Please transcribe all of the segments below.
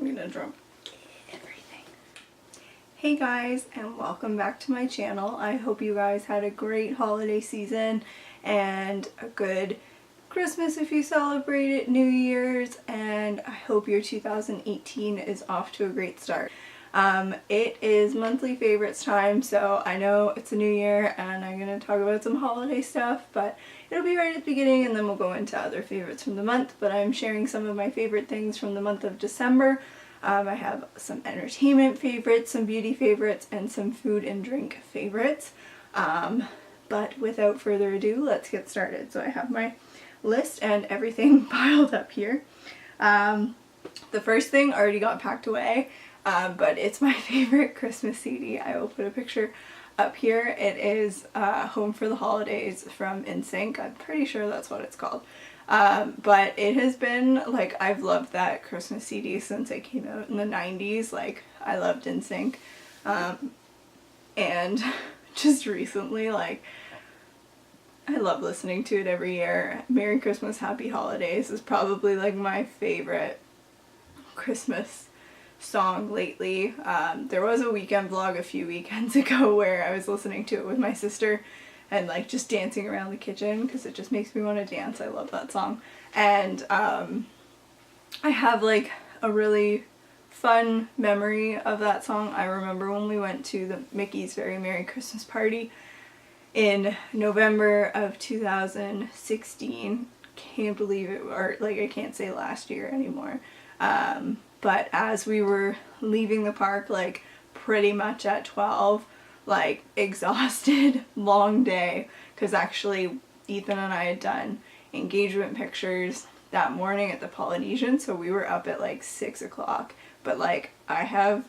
I'm gonna drop everything. Hey guys, and welcome back to my channel. I hope you guys had a great holiday season and a good Christmas if you celebrate it, New Year's, and I hope your 2018 is off to a great start. It is monthly favorites time, so I know it's a new year and I'm going to talk about some holiday stuff, but it'll be right at the beginning and then we'll go into other favorites from the month. But I'm sharing some of my favorite things from the month of December. I have some entertainment favorites, some beauty favorites, and some food and drink favorites. But without further ado, let's get started. So I have my list and everything piled up here. The first thing already got packed away. But it's my favorite Christmas CD. I will put a picture up here. It is Home for the Holidays from NSYNC. I'm pretty sure that's what it's called. But it has been, like, I've loved that Christmas CD since it came out in the 90s. Like, I loved NSYNC. And just recently, like, I love listening to it every year. Merry Christmas, Happy Holidays is probably, like, my favorite Christmas song lately. There was a weekend vlog a few weekends ago where I was listening to it with my sister and like just dancing around the kitchen because it just makes me want to dance. I love that song. And I have like a really fun memory of that song. I remember when we went to the Mickey's Very Merry Christmas Party in November of 2016. Can't believe it, or like I can't say last year anymore. But as we were leaving the park, like pretty much at 12, like exhausted, long day, because actually Ethan and I had done engagement pictures that morning at the Polynesian, so we were up at like 6 o'clock. But like I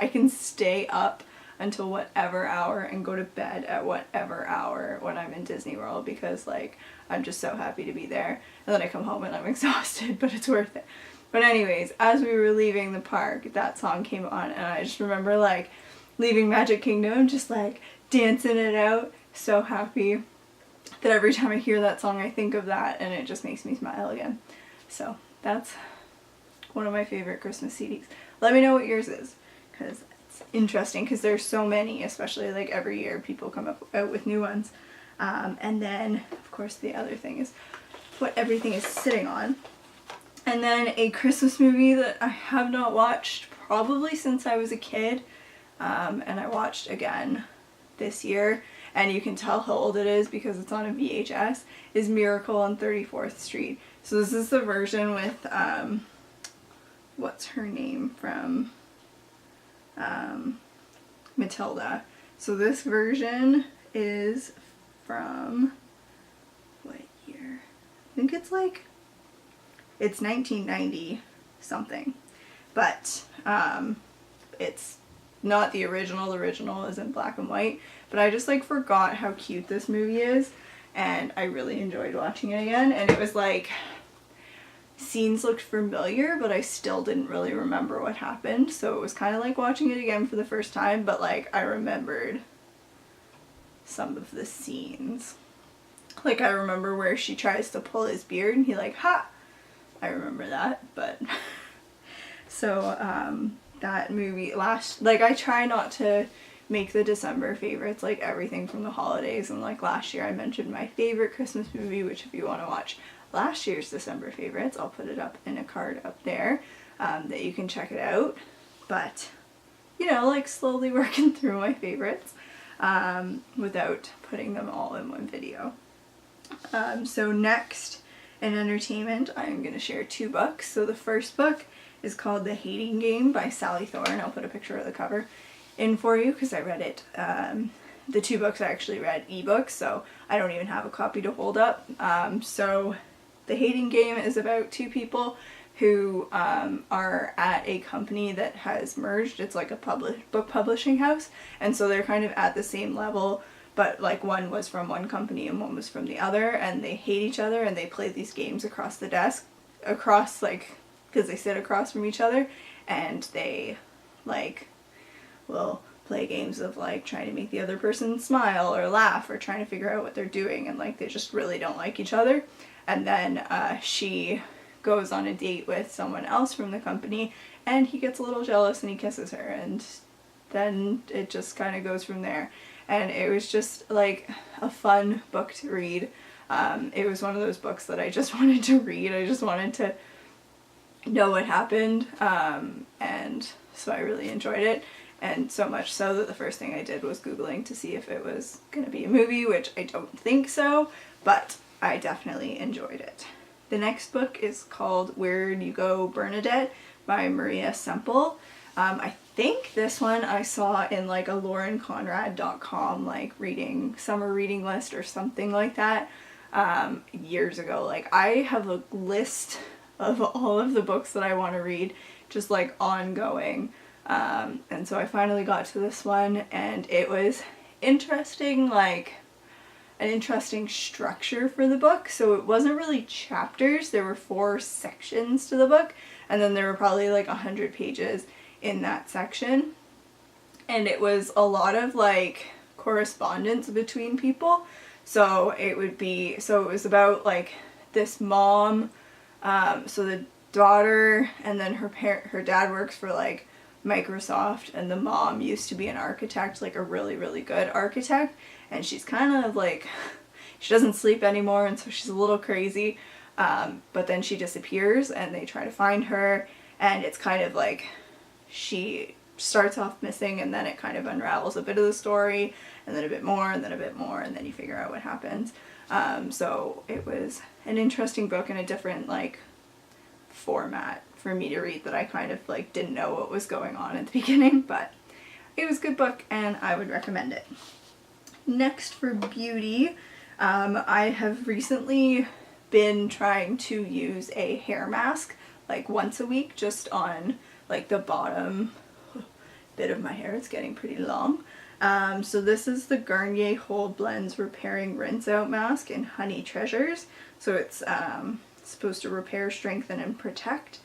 can stay up until whatever hour and go to bed at whatever hour when I'm in Disney World because like I'm just so happy to be there. And then I come home and I'm exhausted, but it's worth it. But anyways, as we were leaving the park, that song came on and I just remember like leaving Magic Kingdom, just like dancing it out, so happy that every time I hear that song I think of that and it just makes me smile again. So that's one of my favorite Christmas CDs. Let me know what yours is, because it's interesting because there's so many, especially like every year people come out with new ones. And then of course the other thing is what everything is sitting on. And then a Christmas movie that I have not watched probably since I was a kid, and I watched again this year, and you can tell how old it is because it's on a VHS, is Miracle on 34th Street. So this is the version with, what's her name from Matilda. So this version is from, what year? I think it's like, it's 1990 something, but it's not the original. The original is in black and white, but I just like forgot how cute this movie is and I really enjoyed watching it again. And it was like scenes looked familiar, but I still didn't really remember what happened, so it was kind of like watching it again for the first time, but like I remembered some of the scenes. Like I remember where she tries to pull his beard and he like, ha! I remember that, but so that movie like I try not to make the December favorites like everything from the holidays, and like last year I mentioned my favorite Christmas movie, which if you want to watch last year's December favorites, I'll put it up in a card up there that you can check it out. But you know, like slowly working through my favorites without putting them all in one video. So next in entertainment, I'm going to share two books. So the first book is called The Hating Game by Sally Thorne. I'll put a picture of the cover in for you because I read it. The two books I actually read ebooks, so I don't even have a copy to hold up. So The Hating Game is about two people who are at a company that has merged. It's like a book publishing house, and so they're kind of at the same level, but like one was from one company and one was from the other, and they hate each other and they play these games across the desk, like, because they sit across from each other, and they like will play games of like trying to make the other person smile or laugh or trying to figure out what they're doing, and like they just really don't like each other. And then she goes on a date with someone else from the company, and he gets a little jealous and he kisses her, and then it just kind of goes from there. And it was just like a fun book to read. It was one of those books that I just wanted to read. I just wanted to know what happened, and so I really enjoyed it. And so much so that the first thing I did was Googling to see if it was going to be a movie, which I don't think so, but I definitely enjoyed it. The next book is called Where'd You Go, Bernadette by Maria Semple. I think this one I saw in like a laurenconrad.com like summer reading list or something like that years ago. Like I have a list of all of the books that I want to read, just like ongoing. And so I finally got to this one, and it was interesting, like an interesting structure for the book. So it wasn't really chapters, there were 4 sections to the book, and then there were probably like 100 pages in that section. And it was a lot of like correspondence between people. So it was about like this mom, so the daughter, and then her dad works for like Microsoft, and the mom used to be an architect, like a really, really good architect, and she's kind of like, she doesn't sleep anymore, and so she's a little crazy, but then she disappears, and they try to find her, and it's kind of like, she starts off missing, and then it kind of unravels a bit of the story, and then a bit more, and then a bit more, and then you figure out what happens. So it was an interesting book in a different like format for me to read that I kind of like didn't know what was going on at the beginning, but it was a good book and I would recommend it. Next, for beauty, I have recently been trying to use a hair mask like once a week, just on like the bottom bit of my hair. It's getting pretty long. So this is the Garnier Hold Blends Repairing Rinse Out Mask in Honey Treasures. So it's supposed to repair, strengthen, and protect.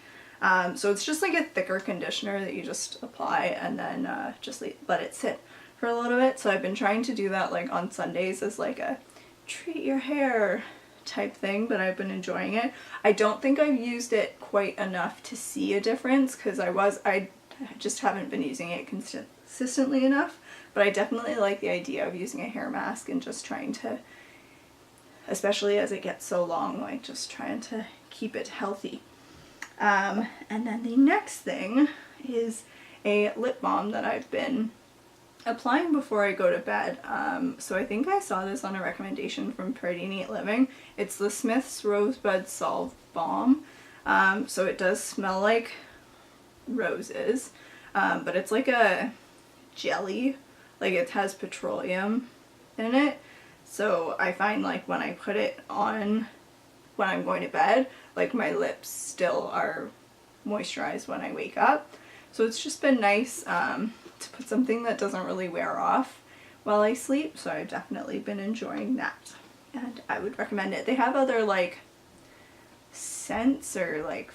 So it's just like a thicker conditioner that you just apply and then just let it sit for a little bit. So I've been trying to do that like on Sundays as like a treat your hair type thing, but I've been enjoying it. I don't think I've used it quite enough to see a difference, because I just haven't been using it consistently enough, but I definitely like the idea of using a hair mask and just trying to, especially as it gets so long, like just trying to keep it healthy. And then the next thing is a lip balm that I've been applying before I go to bed. So I think I saw this on a recommendation from Pretty Neat Living. It's the Smith's Rosebud Salve Balm. So it does smell like roses, but it's like a jelly, like it has petroleum in it. So I find like when I put it on when I'm going to bed, like my lips still are moisturized when I wake up. So it's just been nice to put something that doesn't really wear off while I sleep. So I've definitely been enjoying that, and I would recommend it. They have other like scents or like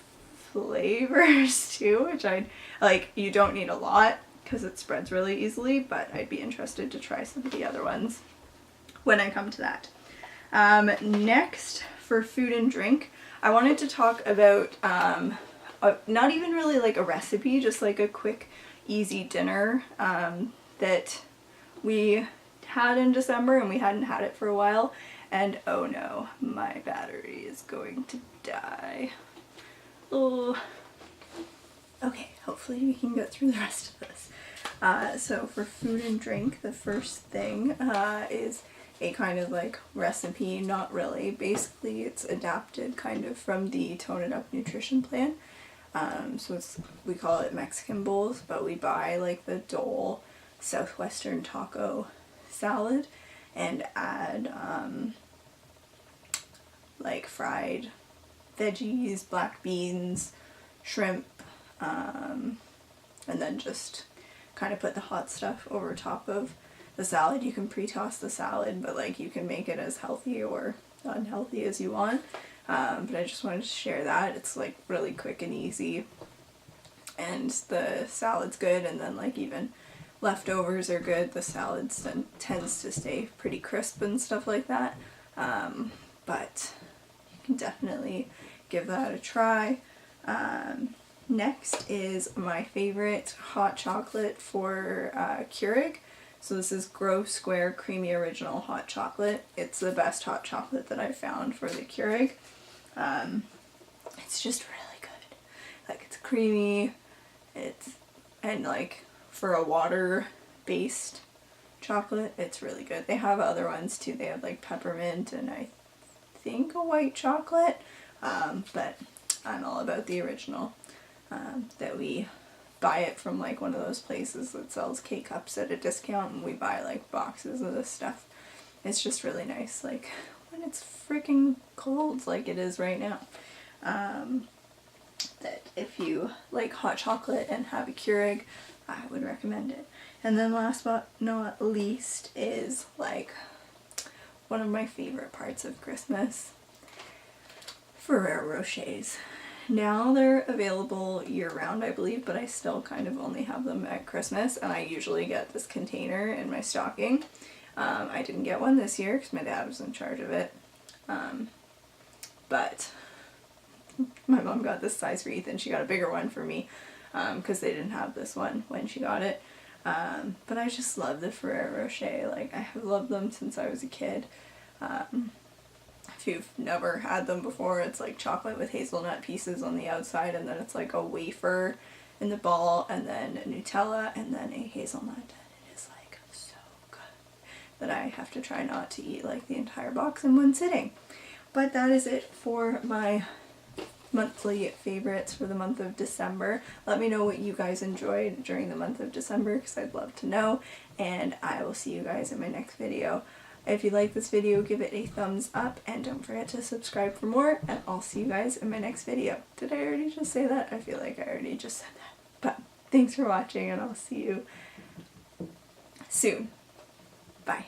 flavors too, which I'd like. You don't need a lot because it spreads really easily, but I'd be interested to try some of the other ones when I come to that. Next, for food and drink, I wanted to talk about not even really like a recipe, just like a quick easy dinner that we had in December, and we hadn't had it for a while, and oh no, my battery is going to die. Oh. Okay, hopefully we can get through the rest of this. So for food and drink, the first thing is a kind of like recipe, not really. Basically, it's adapted kind of from the Tone It Up nutrition plan. So we call it Mexican bowls, but we buy like the Dole Southwestern taco salad and add like fried veggies, black beans, shrimp, and then just kind of put the hot stuff over top of the salad. You can pre-toss the salad, but like you can make it as healthy or unhealthy as you want. But I just wanted to share that. It's like really quick and easy, and the salad's good, and then like even leftovers are good. The salad tends to stay pretty crisp and stuff like that. But you can definitely give that a try. Next is my favorite hot chocolate for Keurig. So this is Grove Square Creamy Original Hot Chocolate. It's the best hot chocolate that I've found for the Keurig. It's just really good. Like, it's creamy, and like for a water-based chocolate, it's really good. They have other ones too. They have like peppermint and I think a white chocolate, but I'm all about the original. That we buy it from like one of those places that sells K-Cups at a discount, and we buy like boxes of this stuff. It's just really nice, like when it's freaking cold like it is right now. That if you like hot chocolate and have a Keurig, I would recommend it. And then last but not least is like one of my favorite parts of Christmas, Ferrero Rochers. Now they're available year-round, I believe, but I still kind of only have them at Christmas, and I usually get this container in my stocking. I didn't get one this year because my dad was in charge of it, but my mom got this size for Ethan. She got a bigger one for me because they didn't have this one when she got it. But I just love the Ferrero Rocher. Like, I have loved them since I was a kid. If you've never had them before, it's like chocolate with hazelnut pieces on the outside, and then it's like a wafer in the ball, and then Nutella, and then a hazelnut. And it is like so good that I have to try not to eat like the entire box in one sitting. But that is it for my monthly favorites for the month of December. Let me know what you guys enjoyed during the month of December, because I'd love to know, and I will see you guys in my next video. If you like this video, give it a thumbs up, and don't forget to subscribe for more, and I'll see you guys in my next video. Did I already just say that? I feel like I already just said that. But thanks for watching, and I'll see you soon. Bye.